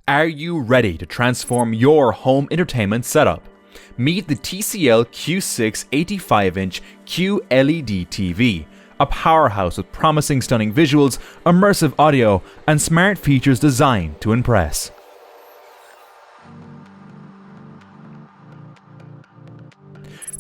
Are you ready to transform your home entertainment setup? Meet the Tcl Q6 85-inch QLED TV, a powerhouse with promising stunning visuals, immersive audio, and smart features designed to impress.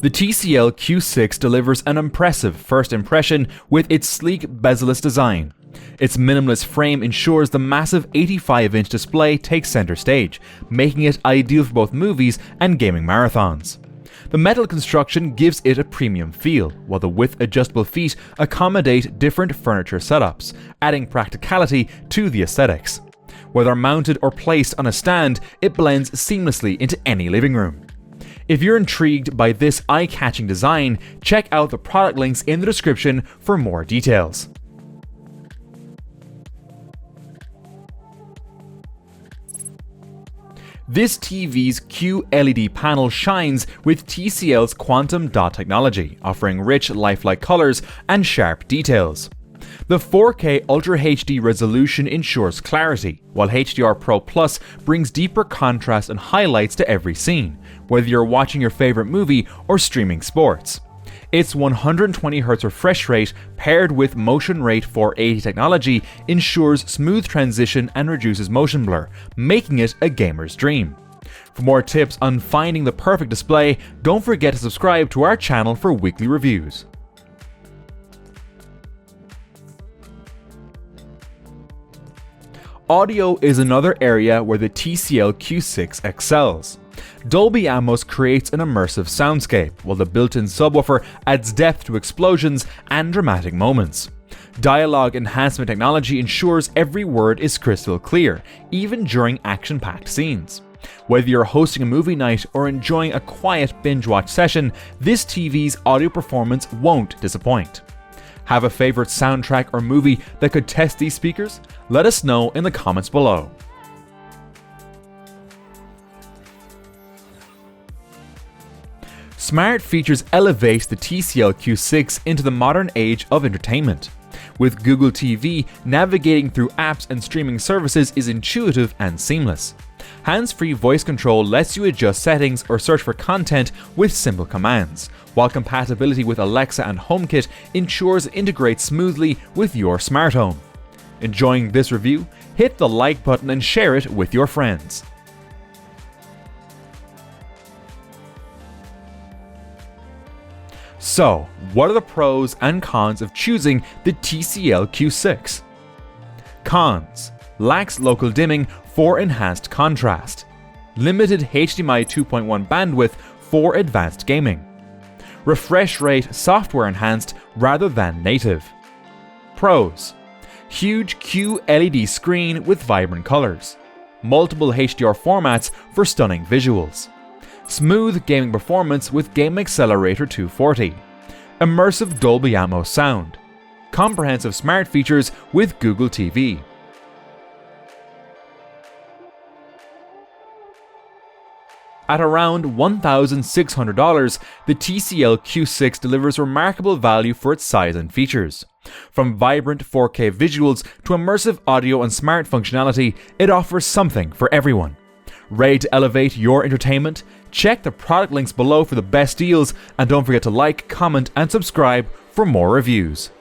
The Tcl Q6 delivers an impressive first impression with its sleek bezel-less design. Its minimalist frame ensures the massive 85-inch display takes center stage, making it ideal for both movies and gaming marathons. The metal construction gives it a premium feel, while the width-adjustable feet accommodate different furniture setups, adding practicality to the aesthetics. Whether mounted or placed on a stand, it blends seamlessly into any living room. If you're intrigued by this eye-catching design, check out the product links in the description for more details. This TV's QLED panel shines with TCL's quantum dot technology, offering rich, lifelike colors and sharp details. The 4K Ultra HD resolution ensures clarity, while HDR Pro Plus brings deeper contrast and highlights to every scene, whether you're watching your favorite movie or streaming sports. Its 120Hz refresh rate paired with motion rate 480 technology ensures smooth transition and reduces motion blur, making it a gamer's dream. For more tips on finding the perfect display, don't forget to subscribe to our channel for weekly reviews. Audio is another area where the Tcl Q6 excels. Dolby Atmos creates an immersive soundscape, while the built-in subwoofer adds depth to explosions and dramatic moments. Dialogue enhancement technology ensures every word is crystal clear, even during action-packed scenes. Whether you're hosting a movie night or enjoying a quiet binge-watch session, this TV's audio performance won't disappoint. Have a favorite soundtrack or movie that could test these speakers? Let us know in the comments below. Smart features elevate the Tcl Q6 into the modern age of entertainment. With Google TV, navigating through apps and streaming services is intuitive and seamless. Hands-free voice control lets you adjust settings or search for content with simple commands, while compatibility with Alexa and HomeKit ensures it integrates smoothly with your smart home. Enjoying this review? Hit the like button and share it with your friends. So, what are the pros and cons of choosing the Tcl Q6? Cons: lacks local dimming for enhanced contrast, limited HDMI 2.1 bandwidth for advanced gaming, refresh rate software enhanced rather than native. Pros: huge QLED screen with vibrant colors, multiple HDR formats for stunning visuals, smooth gaming performance with Game Accelerator 240, immersive Dolby Atmos sound, comprehensive smart features with Google TV. At around $1,600, the Tcl Q6 delivers remarkable value for its size and features. From vibrant 4K visuals to immersive audio and smart functionality, it offers something for everyone. Ready to elevate your entertainment? Check the product links below for the best deals, and don't forget to like, comment, and subscribe for more reviews.